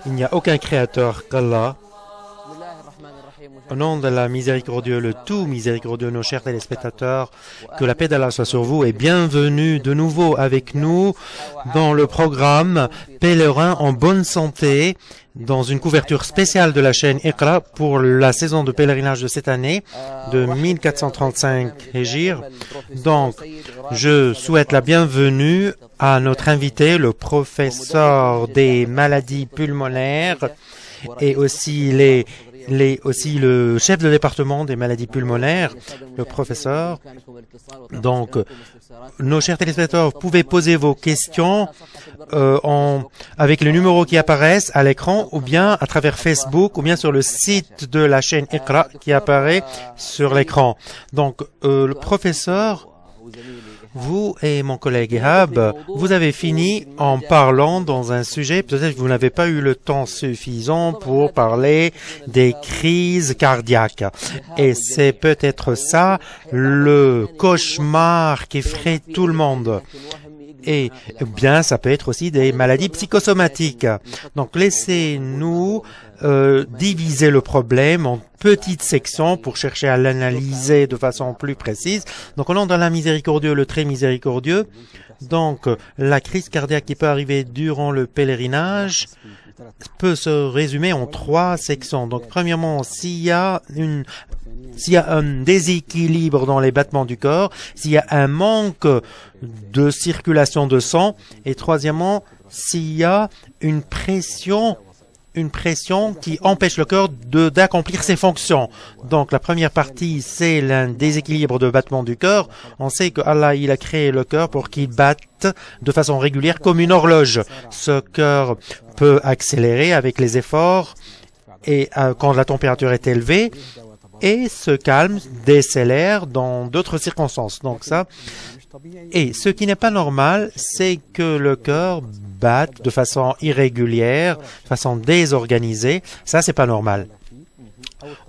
Il n'y a aucun créateur qu'Allah. Au nom de la miséricordieux, le tout miséricordieux, nos chers téléspectateurs, que la paix d'Allah soit sur vous et bienvenue de nouveau avec nous dans le programme Pèlerin en bonne santé, dans une couverture spéciale de la chaîne Iqra pour la saison de pèlerinage de cette année de 1435 Hégire. Donc, je souhaite la bienvenue à notre invité, le professeur des maladies pulmonaires et aussi le chef de département des maladies pulmonaires, le professeur. Donc, nos chers téléspectateurs, vous pouvez poser vos questions avec les numéros qui apparaissent à l'écran ou bien à travers Facebook ou bien sur le site de la chaîne Iqra qui apparaît sur l'écran. Donc, le professeur, vous et mon collègue Ihab, vous avez fini en parlant dans un sujet, peut-être que vous n'avez pas eu le temps suffisant pour parler des crises cardiaques. Et c'est peut-être ça le cauchemar qui effraie tout le monde. Et bien, ça peut être aussi des maladies psychosomatiques. Donc, laissez-nous diviser le problème en petites sections pour chercher à l'analyser de façon plus précise. Donc, au nom de la miséricordieux, le très miséricordieux, donc la crise cardiaque qui peut arriver durant le pèlerinage peut se résumer en 3 sections. Donc, premièrement, s'il y a un déséquilibre dans les battements du corps, s'il y a un manque de circulation de sang, et troisièmement, s'il y a une pression qui empêche le corps d'accomplir ses fonctions. Donc, la première partie, c'est un déséquilibre de battement du corps. On sait que Allah, il a créé le cœur pour qu'il batte de façon régulière comme une horloge. Ce cœur peut accélérer avec les efforts et quand la température est élevée, et se calme, décélère dans d'autres circonstances. Donc ça, et ce qui n'est pas normal, c'est que le cœur batte de façon irrégulière, de façon désorganisée. Ça, c'est pas normal.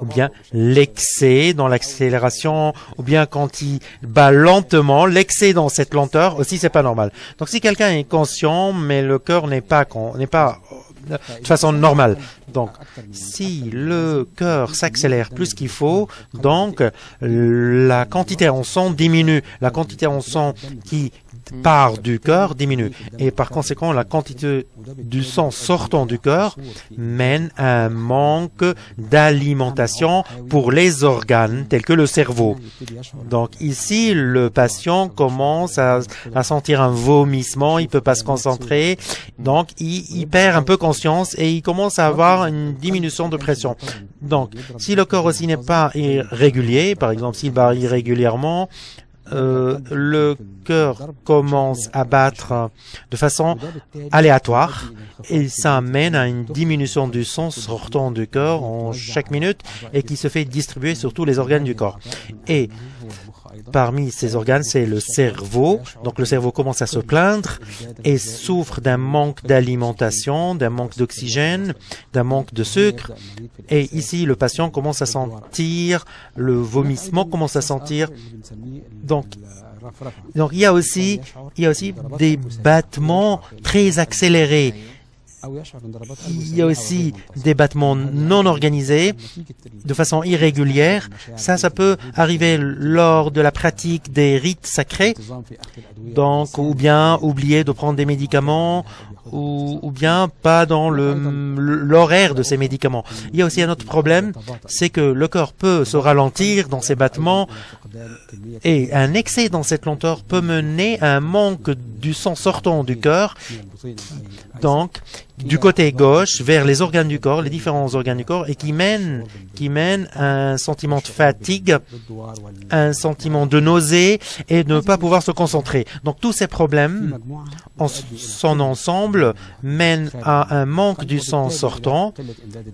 Ou bien l'excès dans l'accélération, ou bien quand il bat lentement, l'excès dans cette lenteur aussi, c'est pas normal. Donc si quelqu'un est conscient, mais le cœur n'est pas de façon normale. Donc, si le cœur s'accélère plus qu'il faut, donc la quantité en sang diminue. La quantité en sang qui part du cœur diminue. Et par conséquent, la quantité du sang sortant du cœur mène à un manque d'alimentation pour les organes tels que le cerveau. Donc ici, le patient commence à sentir un vomissement, il peut pas se concentrer, donc il perd un peu conscience et il commence à avoir une diminution de pression. Donc, si le corps aussi n'est pas irrégulier, par exemple s'il bat irrégulièrement, le cœur commence à battre de façon aléatoire et ça amène à une diminution du sang sortant du cœur en chaque minute et qui se fait distribuer sur tous les organes du corps. Et parmi ces organes, c'est le cerveau. Donc le cerveau commence à se plaindre et souffre d'un manque d'alimentation, d'un manque d'oxygène, d'un manque de sucre. Et ici, le patient commence à sentir le vomissement, commence à sentir. Donc il y a aussi des battements très accélérés. Il y a aussi des battements non organisés, de façon irrégulière. Ça peut arriver lors de la pratique des rites sacrés. Donc, ou bien oublier de prendre des médicaments, ou bien pas dans l'horaire de ces médicaments. Il y a aussi un autre problème, c'est que le corps peut se ralentir dans ses battements et un excès dans cette lenteur peut mener à un manque du sang sortant du cœur, donc du côté gauche vers les organes du corps, les différents organes du corps, et qui mène à un sentiment de fatigue, un sentiment de nausée et de ne pas pouvoir se concentrer. Donc tous ces problèmes, en son ensemble, mènent à un manque du sang sortant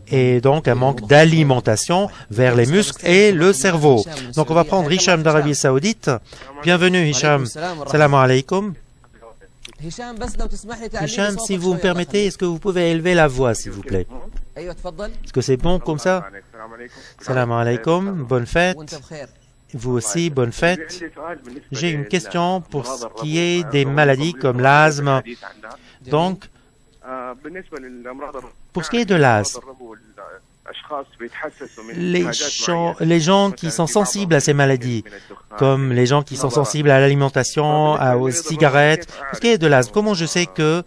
et donc un manque d'alimentation vers les muscles et le cerveau. Donc on va prendre Hicham d'Arabie Saoudite. Bienvenue Hicham. Salam alaikum. Hicham, si vous me permettez, est-ce que vous pouvez élever la voix, s'il vous plaît? Est-ce que c'est bon comme ça? Salam alaikum, bonne fête. Vous aussi, bonne fête. J'ai une question pour ce qui est des maladies comme l'asthme. Donc, Pour ce qui est de l'asthme, les gens qui sont sensibles à ces maladies, comme les gens qui sont sensibles à l'alimentation, aux cigarettes, pour ce qui est de l'asthme, comment je sais que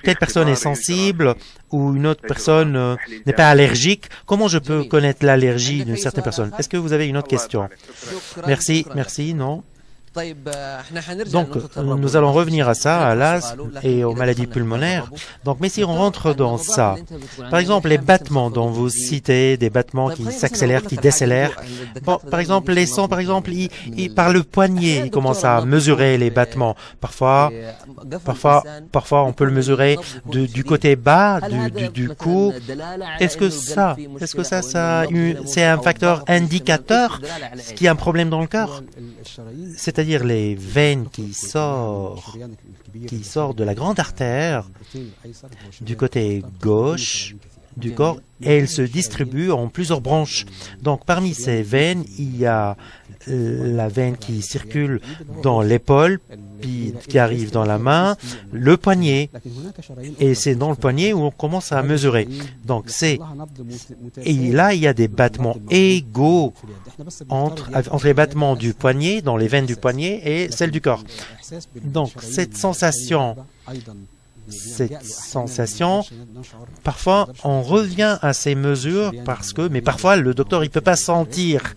telle personne est sensible ou une autre personne n'est pas allergique? Comment je peux connaître l'allergie d'une certaine personne? Est-ce que vous avez une autre question? Merci, non? Donc, nous allons revenir à ça, à l'asthme et aux maladies pulmonaires. Donc, mais si on rentre dans ça, par exemple, les battements dont vous citez, des battements qui s'accélèrent, qui décélèrent. Bon, par exemple, les sons, par le poignet, ils commencent à mesurer les battements. Parfois, on peut le mesurer du côté bas, du cou. Est-ce que c'est un facteur indicateur qu'il y a un problème dans le cœur? C'est-à-dire les veines qui sortent de la grande artère du côté gauche du corps et elles se distribuent en plusieurs branches. Donc parmi ces veines, il y a la veine qui circule dans l'épaule, puis qui arrive dans la main, le poignet, et c'est dans le poignet où on commence à mesurer. Donc et là il y a des battements égaux entre les battements du poignet, dans les veines du poignet, et celles du corps. Donc cette sensation, parfois on revient à ces mesures mais parfois le docteur il peut pas sentir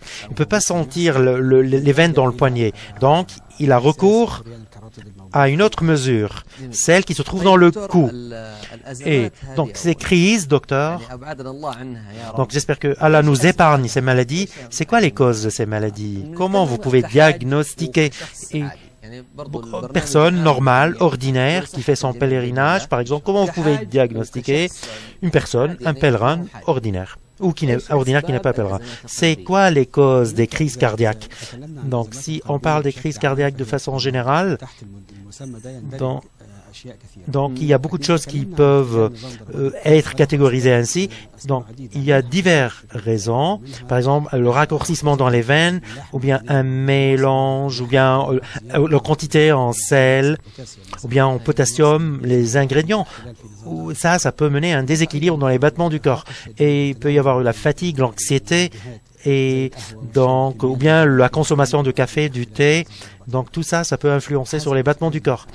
les veines dans le poignet. Donc il a recours à une autre mesure, celle qui se trouve dans le cou. Et donc ces crises, docteur, donc j'espère que Allah nous épargne ces maladies. C'est quoi les causes de ces maladies? Comment vous pouvez diagnostiquer? Personne normale, ordinaire, qui fait son pèlerinage, par exemple, comment vous pouvez diagnostiquer un pèlerin ordinaire ou qui n'est pas pèlerin? C'est quoi les causes des crises cardiaques? Donc, si on parle des crises cardiaques de façon générale, donc il y a beaucoup de choses qui peuvent être catégorisées ainsi. Donc il y a diverses raisons, par exemple le raccourcissement dans les veines, ou bien un mélange, ou bien la quantité en sel, ou bien en potassium, les ingrédients. Ça peut mener à un déséquilibre dans les battements du corps. Et il peut y avoir la fatigue, l'anxiété, et donc ou bien la consommation de café, du thé. Donc tout ça peut influencer sur les battements du corps.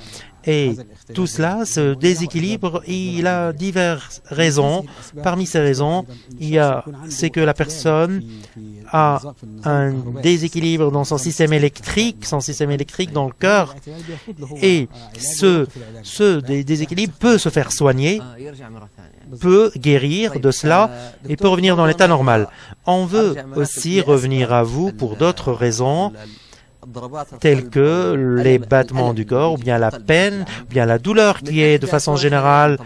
Et tout cela, ce déséquilibre, il a diverses raisons. Parmi ces raisons, c'est que la personne a un déséquilibre dans son système électrique dans le cœur. Et ce déséquilibre peut se faire soigner, peut guérir de cela et peut revenir dans l'état normal. On veut aussi revenir à vous pour d'autres raisons, tels que les battements du corps, ou bien la peine, ou bien la douleur qui est de façon générale.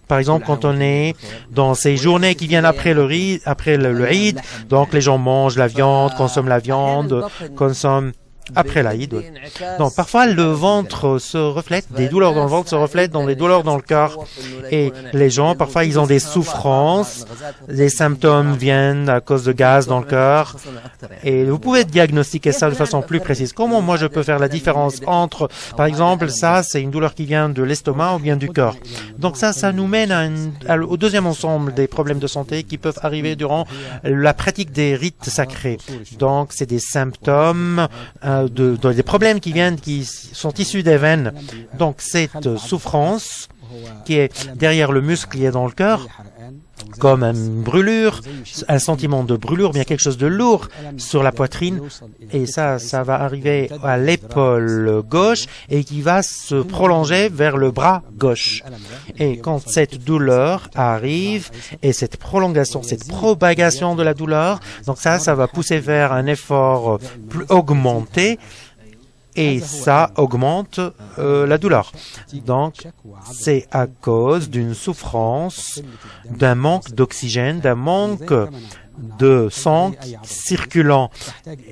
Par exemple, quand on est dans ces journées qui viennent après le Eid, donc les gens mangent la viande, consomment la viande, consomment après l'Aïd. Donc, parfois, le ventre se reflète, des douleurs dans le ventre se reflètent dans des douleurs dans le cœur. Et les gens, parfois, ils ont des souffrances, les symptômes viennent à cause de gaz dans le cœur. Et vous pouvez diagnostiquer ça de façon plus précise. Comment moi je peux faire la différence entre, par exemple, ça, c'est une douleur qui vient de l'estomac ou bien du cœur. Donc ça nous mène au deuxième ensemble des problèmes de santé qui peuvent arriver durant la pratique des rites sacrés. Donc, c'est des symptômes, des problèmes qui sont issus des veines. Donc cette souffrance qui est derrière le muscle qui est dans le cœur, comme une brûlure, un sentiment de brûlure, bien quelque chose de lourd sur la poitrine, et ça va arriver à l'épaule gauche et qui va se prolonger vers le bras gauche. Et quand cette douleur arrive et cette prolongation, cette propagation de la douleur, donc ça va pousser vers un effort plus augmenté. Et ça augmente la douleur. Donc, c'est à cause d'une souffrance, d'un manque d'oxygène, d'un manque de sang circulant.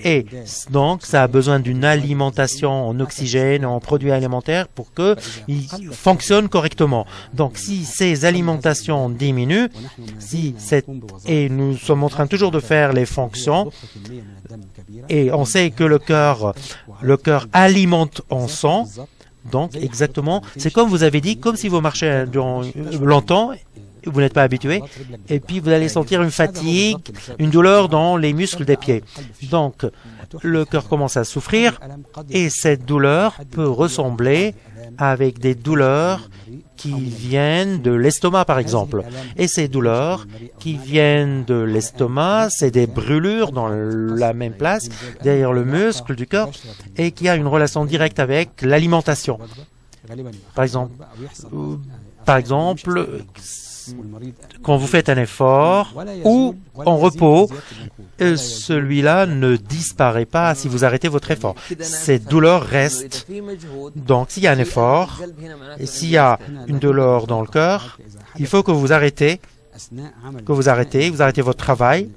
Et donc, ça a besoin d'une alimentation en oxygène, en produits alimentaires pour qu'il fonctionne correctement. Donc, si ces alimentations diminuent, et nous sommes en train toujours de faire les fonctions, et on sait que le cœur alimente en sang, Donc, exactement, c'est comme vous avez dit, comme si vous marchez longtemps, vous n'êtes pas habitué, et puis vous allez sentir une fatigue, une douleur dans les muscles des pieds. Donc, le cœur commence à souffrir, et cette douleur peut ressembler avec des douleurs qui viennent de l'estomac, par exemple. Et ces douleurs qui viennent de l'estomac, c'est des brûlures dans la même place, derrière le muscle du cœur, et qui a une relation directe avec l'alimentation. Par exemple, quand vous faites un effort ou en repos, celui-là ne disparaît pas si vous arrêtez votre effort. Cette douleur reste. Donc, s'il y a un effort et s'il y a une douleur dans le cœur, il faut que vous arrêtez vous arrêtez votre travail.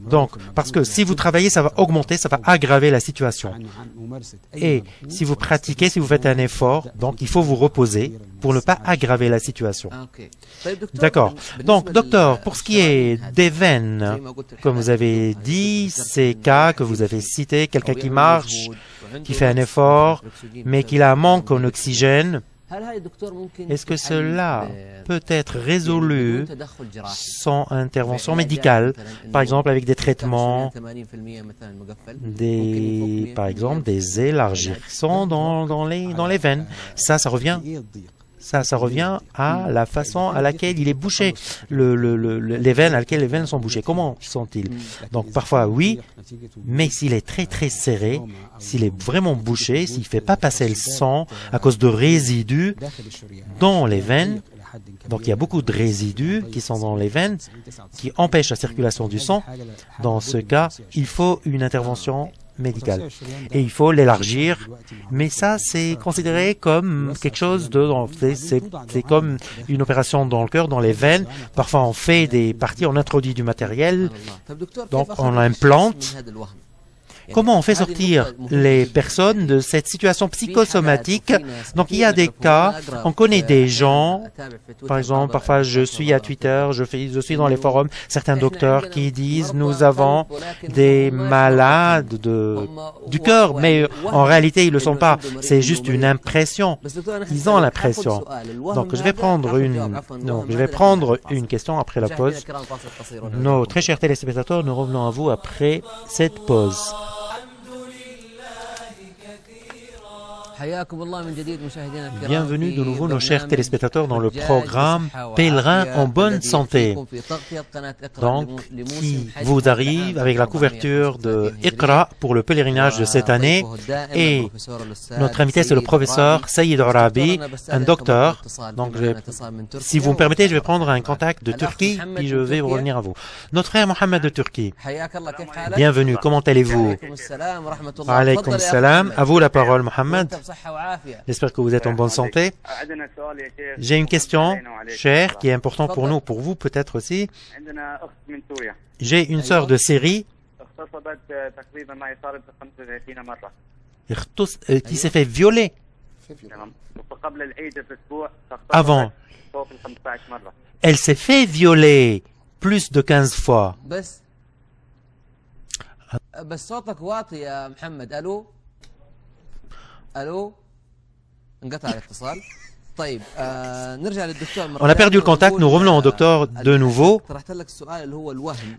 Donc, parce que si vous travaillez, ça va augmenter, ça va aggraver la situation. Et si vous pratiquez, si vous faites un effort, donc il faut vous reposer pour ne pas aggraver la situation. D'accord. Donc, docteur, pour ce qui est des veines, comme vous avez dit, ces cas que vous avez cités, quelqu'un qui marche, qui fait un effort, mais qui a un manque en oxygène, est-ce que cela peut être résolu sans intervention médicale, par exemple avec des traitements, par exemple des élargissants dans les veines? Ça revient à la façon à laquelle il est bouché, les veines à laquelle les veines sont bouchées. Comment sont-ils? Donc parfois oui, mais s'il est très très serré, s'il est vraiment bouché, s'il ne fait pas passer le sang à cause de résidus dans les veines, donc il y a beaucoup de résidus qui sont dans les veines, qui empêchent la circulation du sang. Dans ce cas, il faut une intervention médicale. Et il faut l'élargir. Mais ça, c'est considéré comme quelque chose c'est comme une opération dans le cœur, dans les veines. Parfois, on fait des parties, on introduit du matériel, donc on implante. Comment on fait sortir les personnes de cette situation psychosomatique? Donc, il y a des cas, on connaît des gens, par exemple, parfois je suis à Twitter, je suis dans les forums, certains docteurs qui disent nous avons des malades du cœur, mais en réalité, ils ne le sont pas. C'est juste une impression. Ils ont l'impression. Donc, je vais prendre une question après la pause. Nos très chers téléspectateurs, nous revenons à vous après cette pause. Bienvenue de nouveau nos chers téléspectateurs dans le programme Pèlerins en bonne santé, donc qui vous arrive avec la couverture de Iqra pour le pèlerinage de cette année, et notre invité c'est le professeur Saïd Arabi, un docteur. Donc si vous me permettez, je vais prendre un contact de Turquie puis je vais revenir à vous. Notre frère Mohamed de Turquie, bienvenue, comment allez-vous? Alaykoum salam, à vous la parole Mohamed. J'espère que vous êtes en bonne santé. J'ai une question, cher, qui est importante pour nous, pour vous peut-être aussi. J'ai une sœur de Syrie qui s'est fait violer avant. Elle s'est fait violer plus de 15 fois. On a perdu le contact, nous revenons au docteur de nouveau.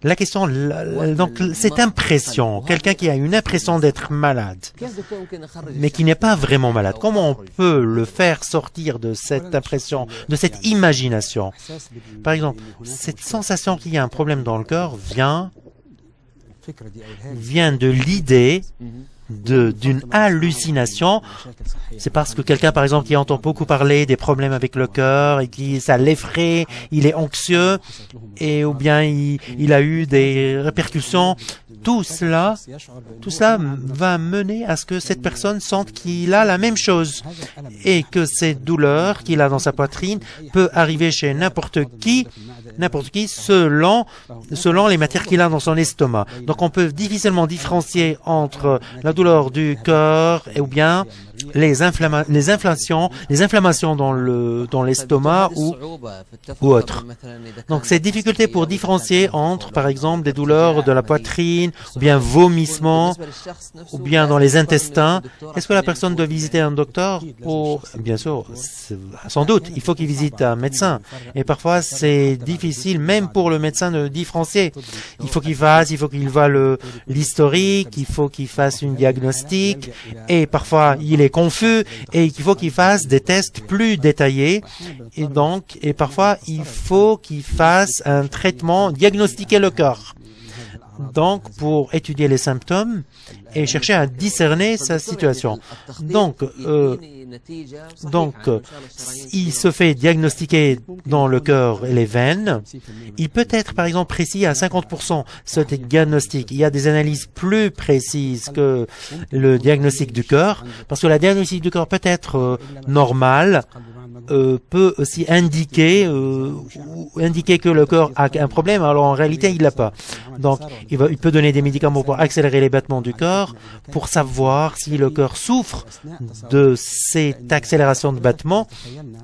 La question, donc cette impression, quelqu'un qui a une impression d'être malade, mais qui n'est pas vraiment malade, comment on peut le faire sortir de cette impression, de cette imagination? Par exemple, cette sensation qu'il y a un problème dans le cœur vient de l'idée d'une hallucination. C'est parce que quelqu'un, par exemple, qui entend beaucoup parler des problèmes avec le cœur et qui ça l'effraie, il est anxieux, et ou bien il a eu des répercussions. Tout cela va mener à ce que cette personne sente qu'il a la même chose et que cette douleur qu'il a dans sa poitrine peut arriver chez n'importe qui selon les matières qu'il a dans son estomac. Donc on peut difficilement différencier entre la douleur du cœur ou bien les inflammations dans l'estomac ou autre. Donc, ces difficultés pour différencier entre, par exemple, des douleurs de la poitrine, ou bien vomissements, ou bien dans les intestins. Est-ce que la personne doit visiter un docteur? Bien sûr, sans doute, il faut qu'il visite un médecin. Et parfois, c'est difficile, même pour le médecin, de différencier. Il faut qu'il voit l'historique, il faut qu'il fasse une diagnostic, et parfois, il est confus, et il faut qu'il fasse des tests plus détaillés. Et parfois, il faut qu'il fasse un traitement, diagnostiquer le cœur. Donc, pour étudier les symptômes et chercher à discerner sa situation. Donc, il se fait diagnostiquer dans le cœur et les veines. Il peut être, par exemple, précis à 50%, ce diagnostic. Il y a des analyses plus précises que le diagnostic du cœur, parce que la diagnostic du cœur peut être normale, peut aussi indiquer que le cœur a un problème, alors en réalité, il l'a pas. Donc, il peut donner des médicaments pour accélérer les battements du cœur, pour savoir si le cœur souffre de cette accélération de battements.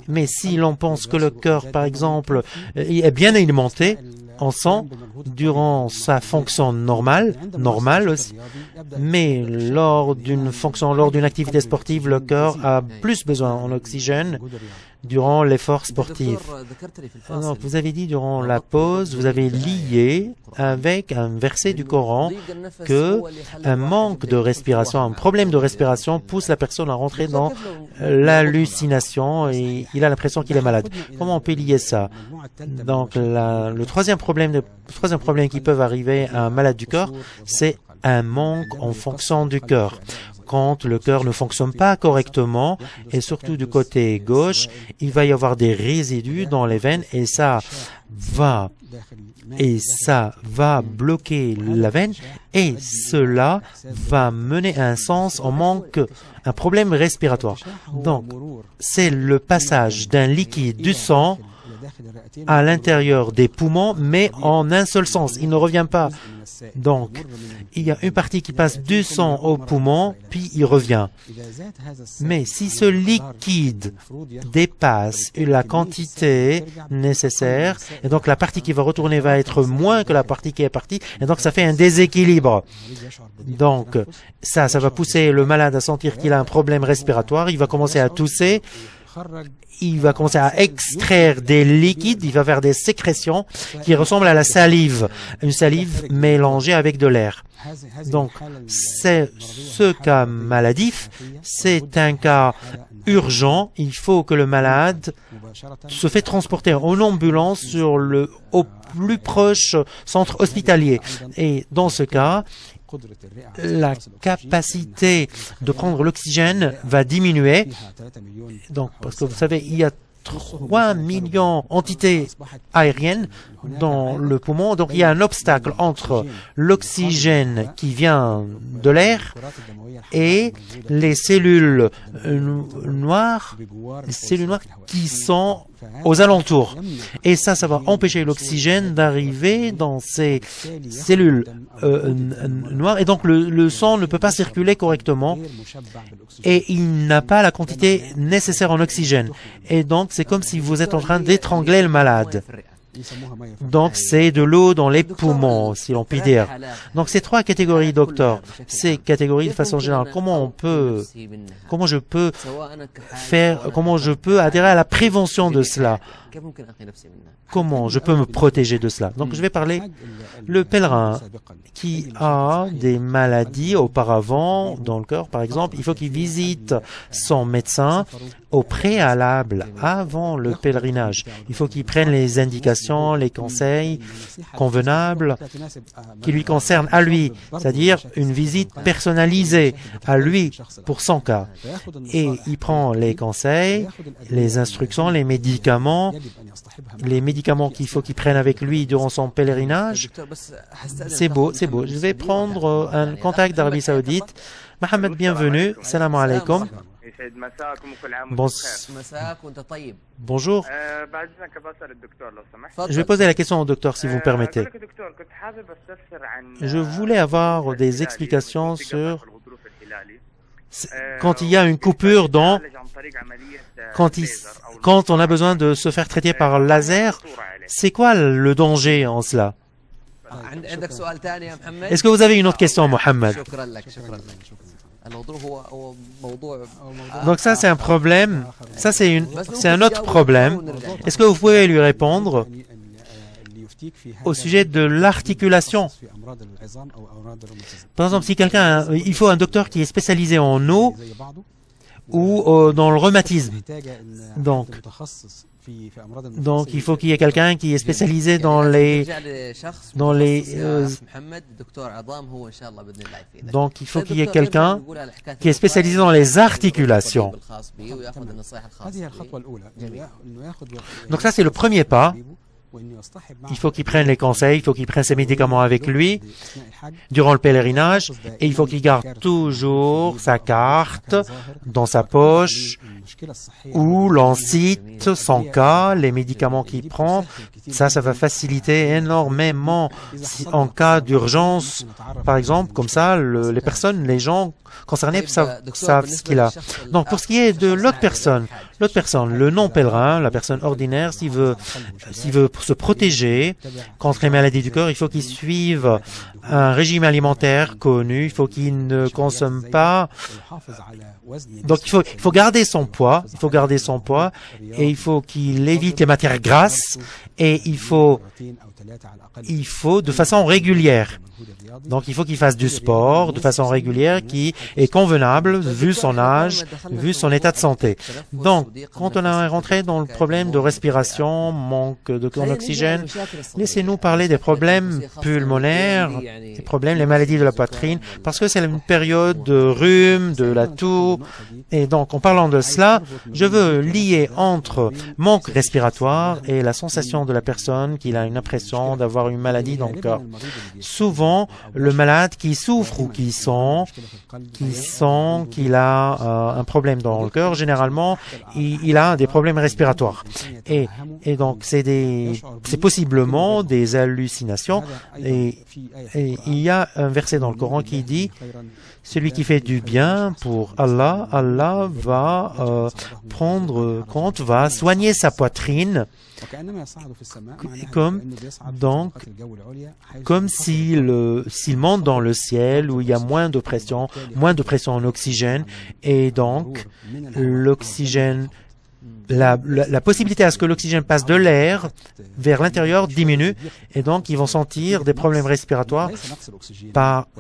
Mais si l'on pense que le cœur, par exemple, est bien alimenté en sang durant sa fonction normale aussi, mais lors d'une activité sportive, le cœur a plus besoin en oxygène durant l'effort sportif. Donc, vous avez dit durant la pause, vous avez lié avec un verset du Coran que un manque de respiration, un problème de respiration pousse la personne à rentrer dans l'hallucination et il a l'impression qu'il est malade. Comment on peut lier ça? Donc, le troisième problème qui peut arriver à un malade du cœur, c'est un manque en fonction du cœur. Quand le cœur ne fonctionne pas correctement, et surtout du côté gauche, il va y avoir des résidus dans les veines et ça va bloquer la veine et cela va mener à un problème respiratoire. Donc, c'est le passage d'un liquide du sang à l'intérieur des poumons, mais en un seul sens. Il ne revient pas. Donc, il y a une partie qui passe du sang au poumon, puis il revient. Mais si ce liquide dépasse la quantité nécessaire, et donc la partie qui va retourner va être moins que la partie qui est partie, et donc ça fait un déséquilibre. Donc, ça va pousser le malade à sentir qu'il a un problème respiratoire, il va commencer à tousser, il va commencer à extraire des liquides, il va faire des sécrétions qui ressemblent à la salive, une salive mélangée avec de l'air. Donc, ce cas maladif, c'est un cas urgent. Il faut que le malade se fait transporter en ambulance au plus proche centre hospitalier. Et dans ce cas, la capacité de prendre l'oxygène va diminuer. Donc, parce que vous savez, il y a 3 millions d'entités aériennes dans le poumon. Donc, il y a un obstacle entre l'oxygène qui vient de l'air et les cellules noires qui sont aux alentours. Et ça va empêcher l'oxygène d'arriver dans ces cellules noires. Et donc, le sang ne peut pas circuler correctement et il n'a pas la quantité nécessaire en oxygène. Et donc, c'est comme si vous êtes en train d'étrangler le malade. Donc, c'est de l'eau dans les poumons, si l'on peut dire. Donc, ces 3 catégories, docteur, ces catégories de façon générale, comment je peux adhérer à la prévention de cela? Comment je peux me protéger de cela? Donc, je vais parler le pèlerin qui a des maladies auparavant dans le cœur, par exemple, il faut qu'il visite son médecin au préalable, avant le pèlerinage. Il faut qu'il prenne les indications, les conseils convenables qui lui concernent à lui, c'est-à-dire une visite personnalisée à lui pour son cas. Et il prend les conseils, les instructions, les médicaments qu'il faut qu'il prenne avec lui durant son pèlerinage. C'est beau. Je vais prendre un contact d'Arabie Saoudite. Mohamed, bienvenue. Salam alaikum. Bonjour. Je vais poser la question au docteur si vous me permettez. Je voulais avoir des explications sur quand il y a une coupure quand on a besoin de se faire traiter par laser, c'est quoi le danger en cela? Est-ce que vous avez une autre question, Mohamed? Donc ça, c'est un problème. Ça, c'est un autre problème. Est-ce que vous pouvez lui répondre au sujet de l'articulation? Par exemple, si il faut un docteur qui est spécialisé en os ou dans le rhumatisme. Donc, il faut qu'il y ait quelqu'un qui est spécialisé donc il faut qu'il y ait quelqu'un qui est spécialisé dans les articulations. Donc ça, c'est le premier pas. Il faut qu'il prenne les conseils, il faut qu'il prenne ses médicaments avec lui durant le pèlerinage et il faut qu'il garde toujours sa carte dans sa poche où l'on cite son cas, les médicaments qu'il prend. Ça va faciliter énormément en cas d'urgence. Par exemple, comme ça, les gens concernés savent ce qu'il a. Donc, pour ce qui est de l'autre personne, le non-pèlerin, la personne ordinaire, s'il veut se protéger contre les maladies du cœur, il faut qu'il suive un régime alimentaire connu, il faut qu'il ne consomme pas. Donc, il faut garder son poids, et il faut qu'il évite les matières grasses et il faut de façon régulière. Donc, il faut qu'il fasse du sport de façon régulière qui est convenable vu son âge, vu son état de santé. Donc, quand on est rentré dans le problème de respiration, manque d'oxygène, laissez-nous parler des problèmes pulmonaires, les maladies de la poitrine, parce que c'est une période de rhume, de la toux. Et donc, en parlant de cela, je veux lier entre manque respiratoire et la sensation de la personne qu'il a une impression d'avoir une maladie dans le cœur. Souvent, le malade qui souffre ou qui sent qu'il a un problème dans le cœur, généralement, il a des problèmes respiratoires. Et donc, c'est possiblement des hallucinations. Et il y a un verset dans le Coran qui dit « Celui qui fait du bien pour Allah, Allah va prendre compte, va soigner sa poitrine. » Comme s'il monte dans le ciel où il y a moins de pression en oxygène, et donc l'oxygène, la possibilité à ce que l'oxygène passe de l'air vers l'intérieur diminue, et donc ils vont sentir des problèmes respiratoires,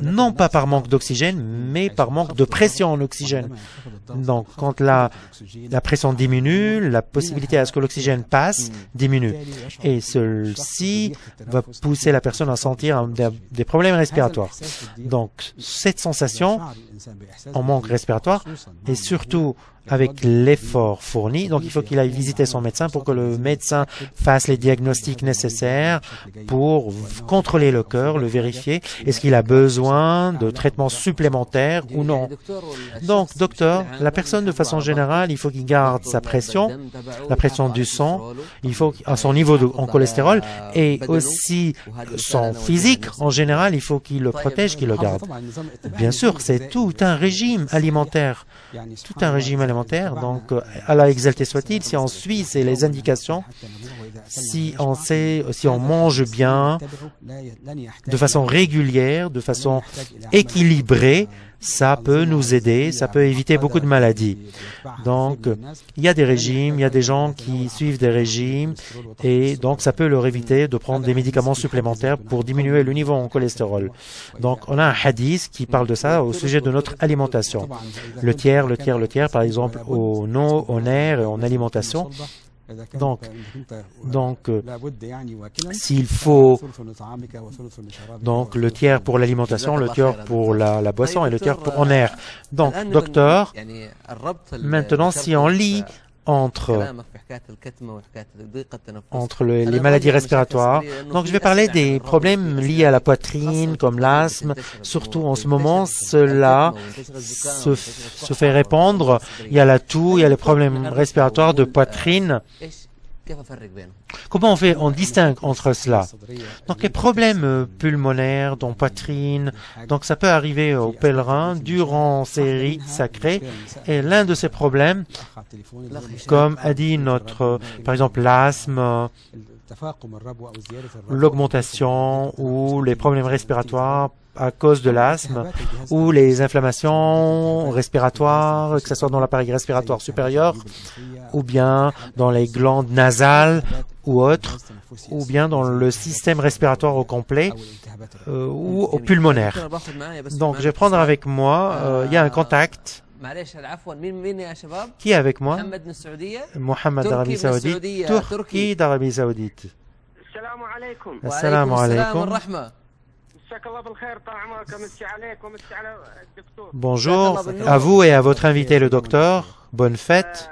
non pas par manque d'oxygène, mais par manque de pression en oxygène. Donc, quand la pression diminue, la possibilité à ce que l'oxygène passe diminue. Et ceci va pousser la personne à sentir des problèmes respiratoires. Donc, cette sensation en manque respiratoire, et surtout avec l'effort fourni, donc il faut qu'il aille visiter son médecin pour que le médecin fasse les diagnostics nécessaires pour contrôler le cœur, le vérifier. Est-ce qu'il a besoin de traitements supplémentaires ou non? Donc, docteur, la personne de façon générale, il faut qu'il garde sa pression, la pression du sang, il faut à son niveau en cholestérol, et aussi son physique en général, il faut qu'il le protège, qu'il le garde. Bien sûr, c'est tout un régime alimentaire. Donc, Allah exalté soit-il, si on suit les indications, si on mange bien, de façon régulière, de façon équilibrée, ça peut nous aider, ça peut éviter beaucoup de maladies. Donc, il y a des régimes, il y a des gens qui suivent des régimes, et donc ça peut leur éviter de prendre des médicaments supplémentaires pour diminuer le niveau en cholestérol. Donc, on a un hadith qui parle de ça au sujet de notre alimentation. Le tiers, par exemple, au nerf et en alimentation. Donc, s'il faut le tiers pour l'alimentation, le tiers pour la boisson et le tiers en air. Donc, docteur, maintenant, si on lit entre les maladies respiratoires. Donc, je vais parler des problèmes liés à la poitrine, comme l'asthme. Surtout en ce moment, cela se fait répandre. Il y a la toux, il y a les problèmes respiratoires de poitrine. Comment on distingue entre cela? Donc les problèmes pulmonaires, dans poitrine, donc ça peut arriver aux pèlerins durant ces rites sacrés. Et l'un de ces problèmes, comme a dit par exemple l'asthme, l'augmentation ou les problèmes respiratoires à cause de l'asthme ou les inflammations respiratoires, que ce soit dans l'appareil respiratoire supérieur ou bien dans les glandes nasales ou autres, ou bien dans le système respiratoire au complet ou au pulmonaire. Donc, je vais prendre avec moi, il y a un contact. Qui est avec moi? Mohamed d'Arabie Saoudite, Turquie d'Arabie Saoudite. Assalamu alaikum. Bonjour à vous et à votre invité le docteur. Bonne fête.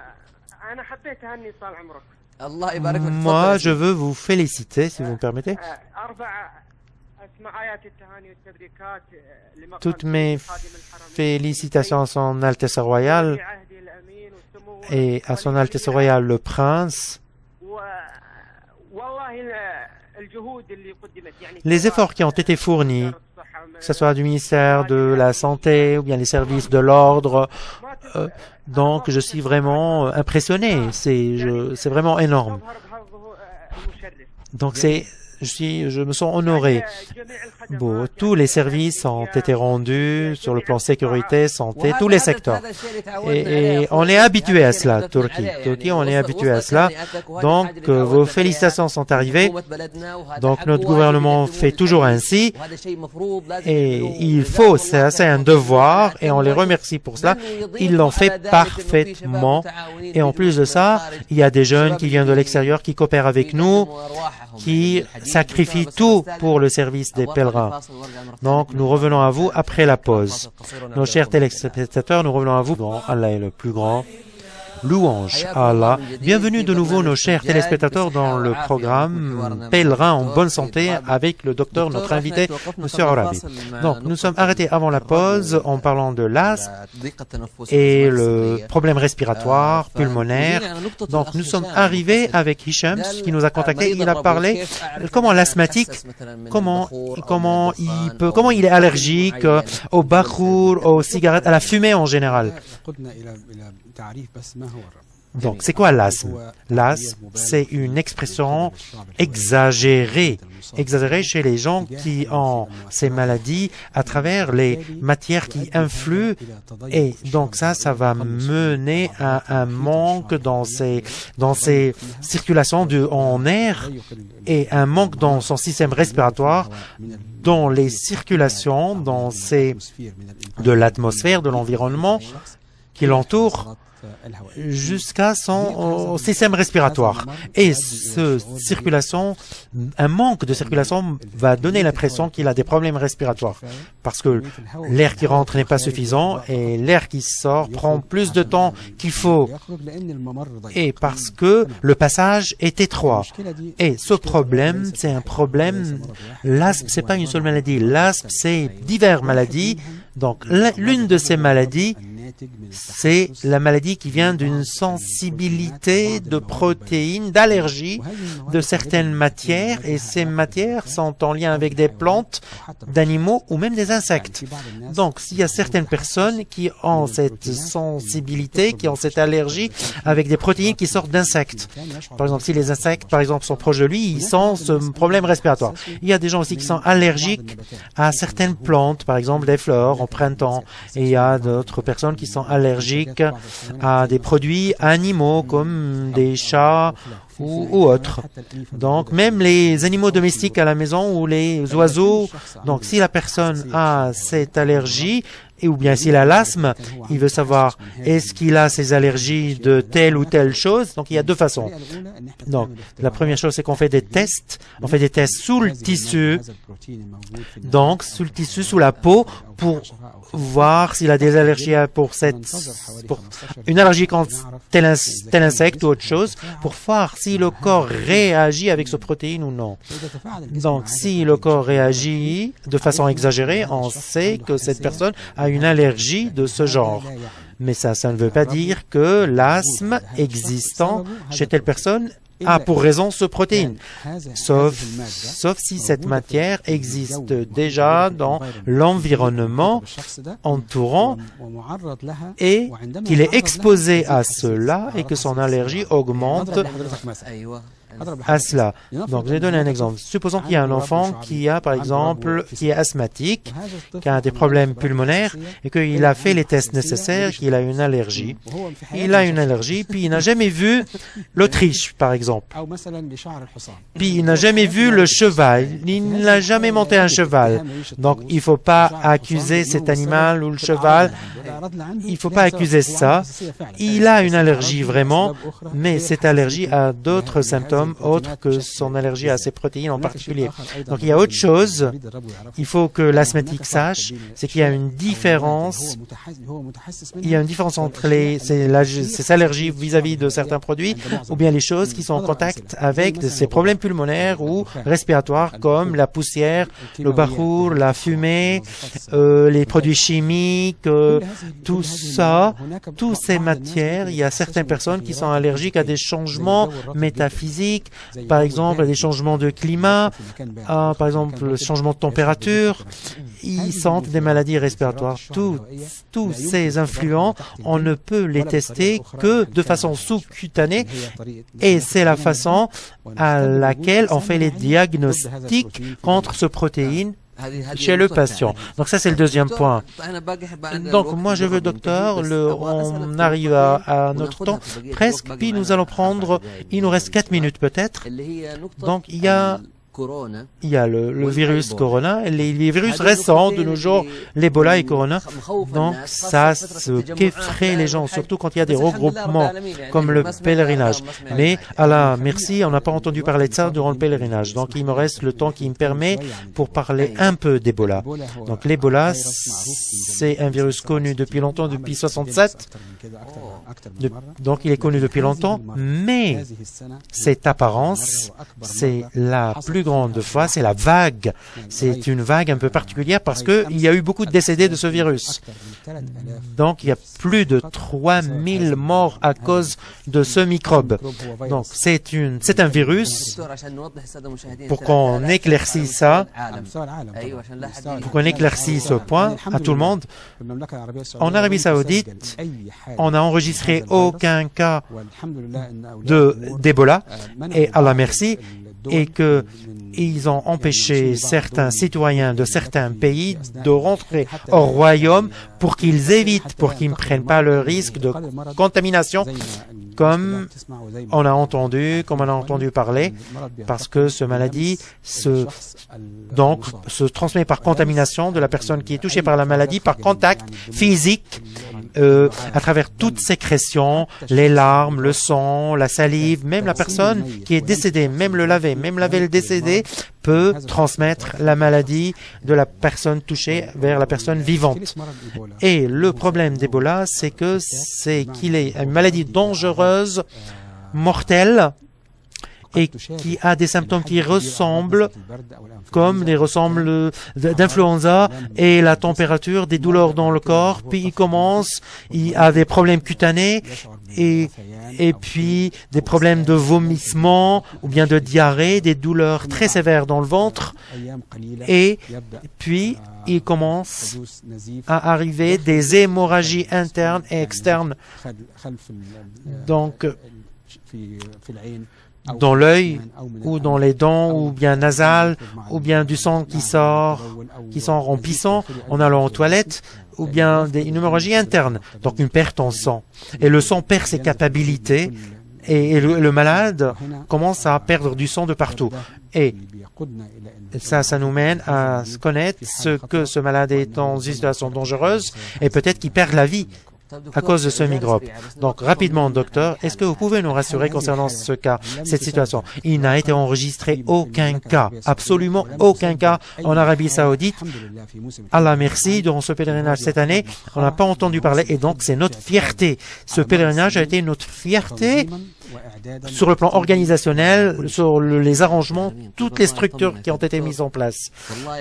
Moi, je veux vous féliciter, si vous me permettez. Toutes mes félicitations à son Altesse Royale et à son Altesse Royale le Prince. Les efforts qui ont été fournis, que ce soit du ministère de la Santé ou bien les services de l'ordre, donc je suis vraiment impressionné. C'est vraiment énorme. Donc je me sens honoré. Bon, tous les services ont été rendus sur le plan sécurité, santé, tous les secteurs. Et on est habitué à cela, Turquie, on est habitué à cela. Donc, vos félicitations sont arrivées. Donc, notre gouvernement fait toujours ainsi. Et il faut, c'est un devoir, et on les remercie pour cela. Ils l'ont fait parfaitement. Et en plus de ça, il y a des jeunes qui viennent de l'extérieur, qui coopèrent avec nous, qui sacrifient tout pour le service des pèlerins. Donc, nous revenons à vous après la pause. Nos chers téléspectateurs, nous revenons à vous. Bon, Allah est le plus grand. Louange à Allah. Bienvenue de nouveau, nos chers téléspectateurs, dans le programme Pèlerin en bonne santé avec le docteur, notre invité, M. Arabi. Donc, nous sommes arrêtés avant la pause en parlant de l'asthme et le problème respiratoire, pulmonaire. Donc, nous sommes arrivés avec Hicham, qui nous a contacté. Il a parlé comment l'asthmatique, comment il est allergique au bakour, aux cigarettes, à la fumée en général. Donc, c'est quoi l'asthme? L'asthme, c'est une expression exagérée chez les gens qui ont ces maladies à travers les matières qui influent. Et donc ça va mener à un manque dans ces circulations en air et un manque dans son système respiratoire, dans les circulations, de l'atmosphère, de l'environnement qui l'entoure, jusqu'à son système respiratoire. Et un manque de circulation va donner l'impression qu'il a des problèmes respiratoires. Parce que l'air qui rentre n'est pas suffisant et l'air qui sort prend plus de temps qu'il faut. Et parce que le passage est étroit. Et ce problème, c'est un problème. L'asthme, c'est pas une seule maladie. L'asthme, c'est diverses maladies. Donc, l'une de ces maladies, c'est la maladie qui vient d'une sensibilité de protéines, d'allergie de certaines matières, et ces matières sont en lien avec des plantes, d'animaux ou même des insectes. Donc, s'il y a certaines personnes qui ont cette sensibilité, qui ont cette allergie avec des protéines qui sortent d'insectes. Par exemple, si les insectes, par exemple, sont proches de lui, ils ont ce problème respiratoire. Il y a des gens aussi qui sont allergiques à certaines plantes, par exemple des fleurs au printemps, et il y a d'autres personnes qui sont allergiques à des produits animaux comme des chats ou autres. Donc, même les animaux domestiques à la maison ou les oiseaux. Donc, si la personne a cette allergie, ou bien s'il a l'asthme, il veut savoir est-ce qu'il a ces allergies de telle ou telle chose. Donc, il y a deux façons. Donc, la première chose, c'est qu'on fait des tests. On fait des tests sous le tissu. Donc, sous le tissu, sous la peau, pour voir s'il a des allergies pour une allergie contre tel insecte ou autre chose, pour voir si le corps réagit avec ce protéine ou non. Donc, si le corps réagit de façon exagérée, on sait que cette personne a une allergie de ce genre. Mais ça ne veut pas dire que l'asthme existant chez telle personne a pour raison ce protéine, sauf si cette matière existe déjà dans l'environnement entourant et qu'il est exposé à cela et que son allergie augmente à cela. Donc, je vais donner un exemple. Supposons qu'il y a un enfant qui a, par exemple, qui est asthmatique, qui a des problèmes pulmonaires et qu'il a fait les tests nécessaires, qu'il a une allergie. Il a une allergie, puis il n'a jamais vu l'Autriche, par exemple. Puis il n'a jamais vu le cheval. Il n'a jamais monté un cheval. Donc, il ne faut pas accuser cet animal ou le cheval. Il ne faut pas accuser ça. Il a une allergie vraiment, mais cette allergie a d'autres symptômes autre que son allergie à ces protéines en particulier. Donc il y a autre chose, il faut que l'asthmatique sache, c'est qu'il y a une différence, entre ces allergies vis-à-vis de certains produits ou bien les choses qui sont en contact avec ces problèmes pulmonaires ou respiratoires comme la poussière, le bahour, la fumée, les produits chimiques, tout ça, toutes ces matières, il y a certaines personnes qui sont allergiques à des changements métaphysiques, par exemple, des changements de climat, par exemple, le changement de température, ils sentent des maladies respiratoires. Tous ces influents, on ne peut les tester que de façon sous-cutanée et c'est la façon à laquelle on fait les diagnostics contre ce protéine chez le patient. Donc ça, c'est le deuxième point. Donc moi, je veux, docteur, on arrive à notre temps presque, puis nous allons prendre, il nous reste 4 minutes peut-être. Donc il y a le virus Corona, les virus récents de nos jours, l'Ebola et Corona. Donc ça qu'effraie les gens, surtout quand il y a des regroupements comme le pèlerinage. Mais Allah merci, on n'a pas entendu parler de ça durant le pèlerinage. Donc il me reste le temps qui me permet pour parler un peu d'Ebola. Donc l'Ebola, c'est un virus connu depuis longtemps, depuis 67. Donc il est connu depuis longtemps, mais cette apparence, c'est la plus grande fois, c'est la vague. C'est une vague un peu particulière parce qu'il y a eu beaucoup de décédés de ce virus. Donc, il y a plus de 3000 morts à cause de ce microbe. Donc, c'est un virus. Pour qu'on éclaircisse ça, pour qu'on éclaircisse ce point à tout le monde, en Arabie Saoudite, on n'a enregistré aucun cas d'Ebola, et Allah merci, et qu'ils ont empêché certains citoyens de certains pays de rentrer au royaume pour qu'ils évitent, pour qu'ils ne prennent pas le risque de contamination, comme on a entendu parler, parce que cette maladie se transmet par contamination de la personne qui est touchée par la maladie, par contact physique, à travers toutes sécrétions, les larmes, le sang, la salive, même la personne qui est décédée, même laver le décédé peut transmettre la maladie de la personne touchée vers la personne vivante. Et le problème d'Ebola, c'est qu'il est une maladie dangereuse, mortelle, et qui a des symptômes qui ressemblent d'influenza et la température, des douleurs dans le corps, puis il a des problèmes cutanés et puis des problèmes de vomissement ou bien de diarrhée, des douleurs très sévères dans le ventre et puis il commence à arriver des hémorragies internes et externes. Donc, dans l'œil ou dans les dents ou bien nasales ou bien du sang qui sort en pissant, en allant aux toilettes ou bien une hémorragie interne, donc une perte en sang. Et le sang perd ses capacités et le malade commence à perdre du sang de partout. Et ça nous mène à connaître que ce malade est dans une situation dangereuse et peut-être qu'il perd la vie à cause de ce microbe. Donc, rapidement, docteur, est-ce que vous pouvez nous rassurer concernant ce cas, cette situation? Il n'a été enregistré aucun cas, absolument aucun cas en Arabie Saoudite. Allah merci, durant ce pèlerinage cette année, on n'a pas entendu parler et donc c'est notre fierté. Ce pèlerinage a été notre fierté sur le plan organisationnel, sur les arrangements, toutes les structures qui ont été mises en place.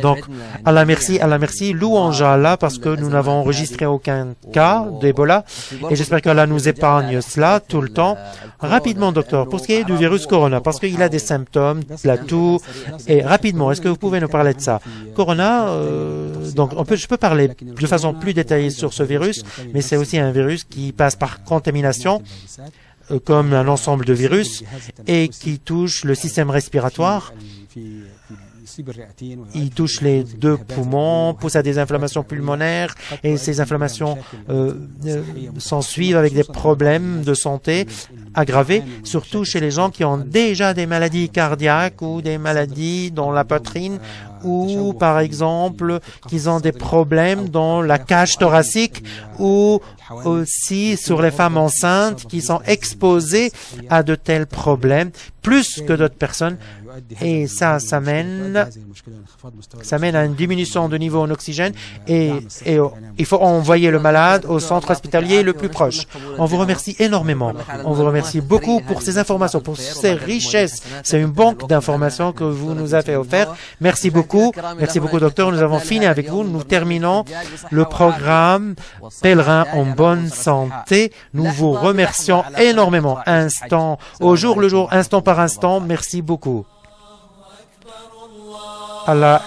Donc, Allah merci, louange à Allah parce que nous n'avons enregistré aucun cas d'Ebola et j'espère qu'Allah nous épargne cela tout le temps. Rapidement, docteur, pour ce qui est du virus Corona, parce qu'il a des symptômes, la toux, et rapidement, est-ce que vous pouvez nous parler de ça? Corona, donc je peux parler de façon plus détaillée sur ce virus, mais c'est aussi un virus qui passe par contamination, comme un ensemble de virus, et qui touche le système respiratoire. Il touche les deux poumons, pousse à des inflammations pulmonaires et ces inflammations s'en suivent avec des problèmes de santé aggravés, surtout chez les gens qui ont déjà des maladies cardiaques ou des maladies dans la poitrine ou par exemple qu'ils ont des problèmes dans la cage thoracique ou aussi sur les femmes enceintes qui sont exposées à de tels problèmes plus que d'autres personnes. Et ça mène à une diminution de niveau en oxygène et il faut envoyer le malade au centre hospitalier le plus proche. On vous remercie énormément. On vous remercie beaucoup pour ces informations, pour ces richesses. C'est une banque d'informations que vous nous avez offert. Merci beaucoup. Merci beaucoup, docteur. Nous avons fini avec vous. Nous terminons le programme Pèlerin en bonne santé. Nous vous remercions énormément. Instant au jour le jour, instant par instant. Merci beaucoup. Allah